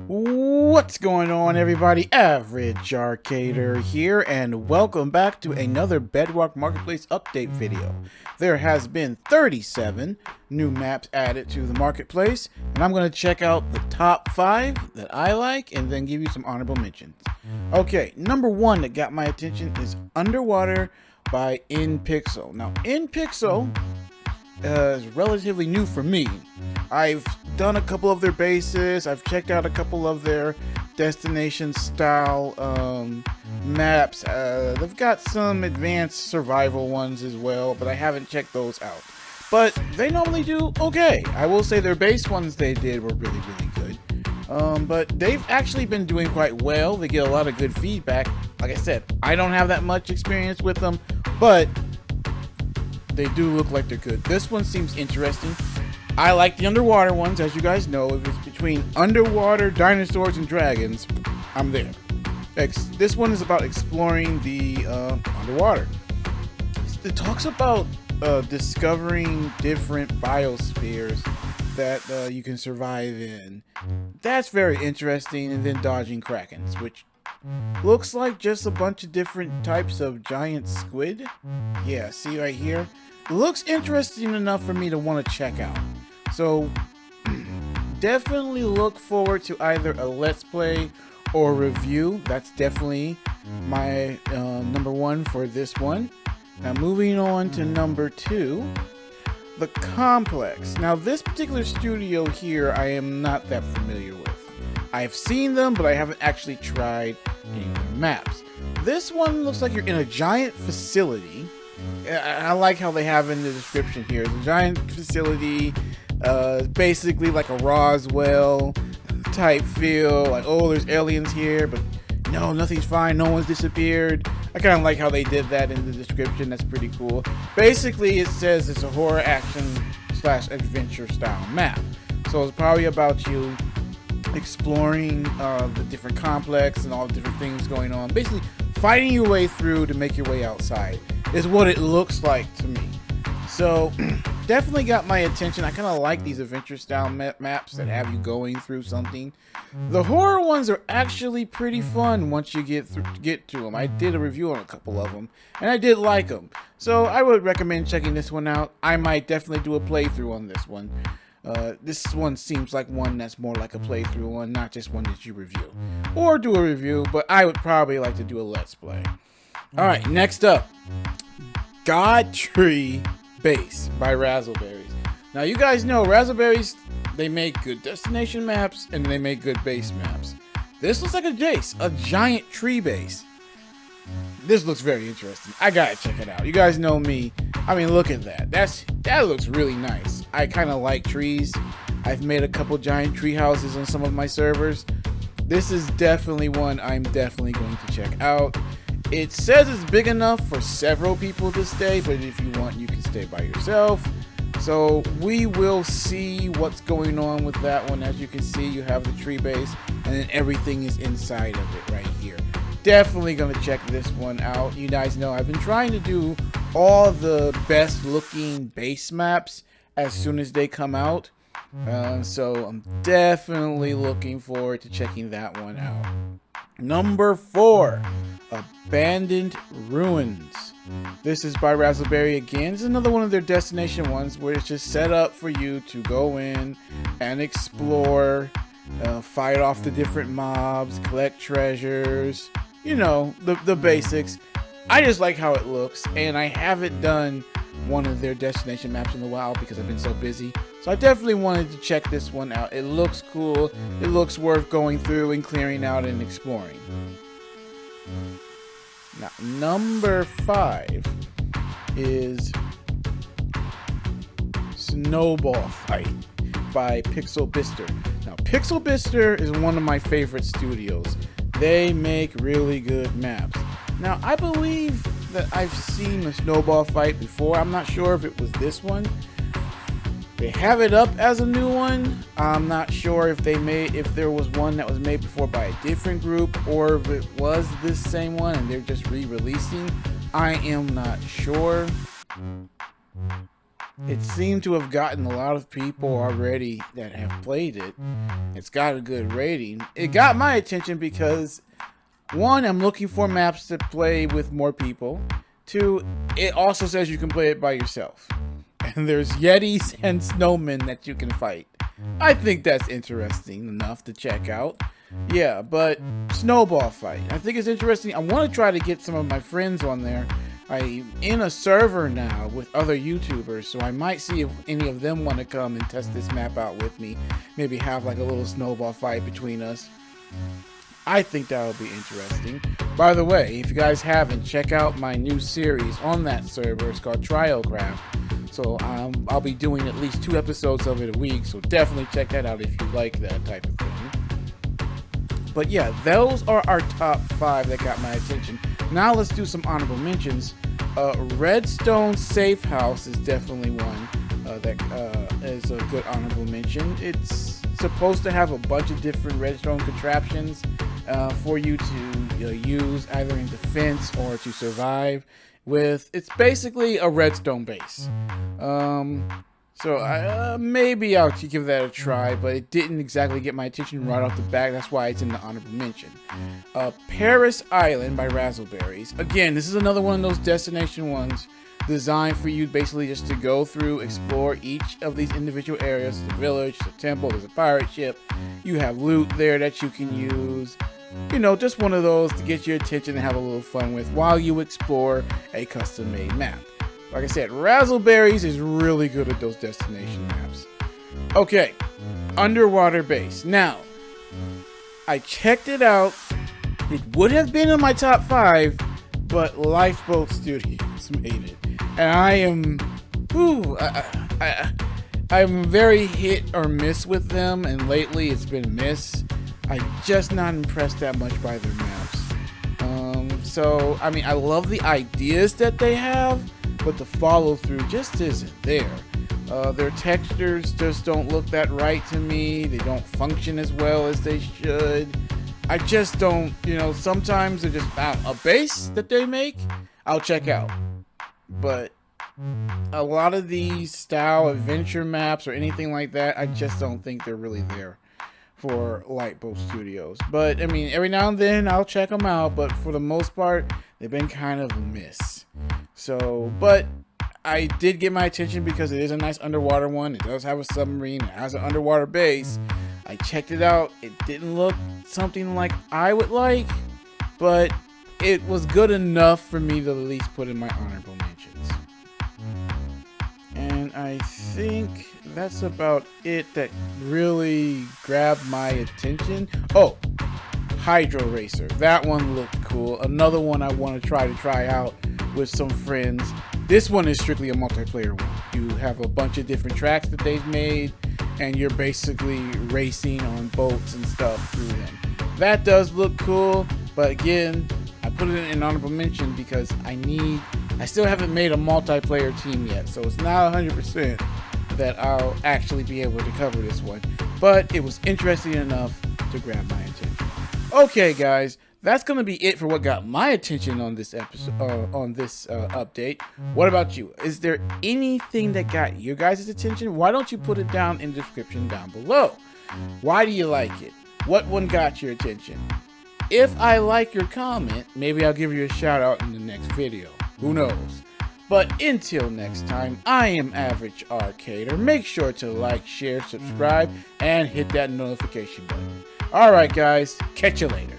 What's going on, everybody? Average Arcader here, and welcome back to another Bedrock Marketplace update video. There has been 37 new maps added to the marketplace, and I'm going to check out the top 5 that I like and then give you some honorable mentions. Okay, number 1 that got my attention is Underwater by InPixel. Now, InPixel is relatively new for me. I've done a couple of their bases, I've checked out a couple of their destination style maps. They've got some advanced survival ones as well, but I haven't checked those out. But they normally do okay. I will say their base ones they did were really good. But they've actually been doing quite well. They get a lot of good feedback. Like I said, I don't have that much experience with them, but they do look like they're good. This one seems interesting. I like the underwater ones, as you guys know. If it's between underwater, dinosaurs, and dragons, I'm there. This one is about exploring the underwater. It talks about discovering different biospheres that you can survive in. That's very interesting. And then dodging krakens, which looks like just a bunch of different types of giant squid. Yeah, see right here? Looks interesting enough for me to want to check out. So definitely look forward to either a let's play or review. That's definitely my number 1 for this one. Now moving on to number 2, The Complex. Now this particular studio here I am not that familiar with. I've seen them, but I haven't actually tried any of their maps. This one looks like you're in a giant facility. I like how they have in the description here. It's a giant facility, basically like a Roswell type feel. Like, oh, there's aliens here, but no, nothing's fine. No one's disappeared. I kind of like how they did that in the description. That's pretty cool. Basically, it says it's a horror action / adventure style map. So it's probably about you exploring the different complex and all the different things going on. Basically, fighting your way through to make your way outside is what it looks like to me. So definitely got my attention. I kind of like these adventure style maps that have you going through something. The horror ones are actually pretty fun once you get to them. I did a review on a couple of them and I did like them. So I would recommend checking this one out. I might definitely do a playthrough on this one. This one seems like one that's more like a playthrough one, not just one that you review. Or do a review, but I would probably like to do a let's play. Alright, next up, God Tree Base by Razzleberries. Now you guys know Razzleberries, they make good destination maps and they make good base maps. This looks like a base, a giant tree base. This looks very interesting. I gotta check it out. You guys know me. I mean, look at that. That looks really nice. I kind of like trees. I've made a couple giant tree houses on some of my servers. This is definitely one I'm definitely going to check out. It says it's big enough for several people to stay, but if you want, you can stay by yourself. So we will see what's going on with that one. As you can see, you have the tree base, and then everything is inside of it right here. Definitely going to check this one out. You guys know I've been trying to do all the best looking base maps as soon as they come out. So I'm definitely looking forward to checking that one out. Number 4, Abandoned Ruins. This is by Razzleberry again. It's another one of their destination ones where it's just set up for you to go in and explore, fight off the different mobs, collect treasures, you know, the basics. I just like how it looks, and I haven't done one of their destination maps in a while because I've been so busy. So I definitely wanted to check this one out. It looks cool. It looks worth going through and clearing out and exploring. Now, number 5 is Snowball Fight by Pixel Bister. Now, Pixel Bister is one of my favorite studios. They make really good maps. Now, I believe that I've seen a Snowball Fight before. I'm not sure if it was this one. They have it up as a new one. I'm not sure if there was one that was made before by a different group, or if it was this same one and they're just re-releasing. I am not sure. It seemed to have gotten a lot of people already that have played it. It's got a good rating. It got my attention because, one, I'm looking for maps to play with more people. Two, it also says you can play it by yourself. And there's yetis and snowmen that you can fight. I think that's interesting enough to check out. Yeah, but Snowball Fight, I think it's interesting. I want to try to get some of my friends on there. I'm in a server now with other YouTubers, so I might see if any of them want to come and test this map out with me. Maybe have like a little snowball fight between us. I think that would be interesting. By the way, if you guys haven't, check out my new series on that server. It's called Triocraft. So I'll be doing at least 2 episodes of it a week, so definitely check that out if you like that type of thing. But yeah, those are our top 5 that got my attention. Now let's do some honorable mentions. Redstone Safe House is definitely one that is a good honorable mention. It's supposed to have a bunch of different redstone contraptions for you to use either in defense or to survive with. It's basically a redstone base. So maybe I'll give that a try, but it didn't exactly get my attention right off the bat. That's why it's in the honorable mention. Paris Island by Razzleberries. Again, this is another one of those destination ones designed for you basically just to go through, explore each of these individual areas. The village, the temple, there's a pirate ship. You have loot there that you can use. You know, just one of those to get your attention and have a little fun with while you explore a custom-made map. Like I said, Razzleberries is really good at those destination maps. Okay, underwater base. Now, I checked it out. It would have been in my top 5, but Lifeboat Studios made it. And I am, I'm very hit or miss with them, and lately it's been miss. I'm just not impressed that much by their maps. So, I mean, I love the ideas that they have, but the follow-through just isn't there. Their textures just don't look that right to me. They don't function as well as they should. I just don't, sometimes they're just a base that they make, I'll check out. But a lot of these style adventure maps or anything like that, I just don't think they're really there for Lifeboat Studios. But I mean, every now and then I'll check them out, but for the most part they've been kind of a miss. So, but I did get my attention because it is a nice underwater one. It does have a submarine, it has an underwater base. I checked it out. It didn't look something like I would like, but it was good enough for me to at least put in my honorable mentions. And I think that's about it that really grabbed my attention. Oh, Hydro Racer. That one looked cool. Another one I want to try out with some friends. This one is strictly a multiplayer one. You have a bunch of different tracks that they've made, and you're basically racing on boats and stuff through them. That does look cool, but again, I put it in honorable mention because I still haven't made a multiplayer team yet, so it's not 100% that I'll actually be able to cover this one, but it was interesting enough to grab my attention. Okay, guys, that's going to be it for what got my attention on this episode, update. What about you? Is there anything that got your guys' attention? Why don't you put it down in the description down below? Why do you like it? What one got your attention? If I like your comment, maybe I'll give you a shout out in the next video. Who knows? But until next time, I am Average Arcader. Make sure to like, share, subscribe, and hit that notification button. Alright guys, catch you later.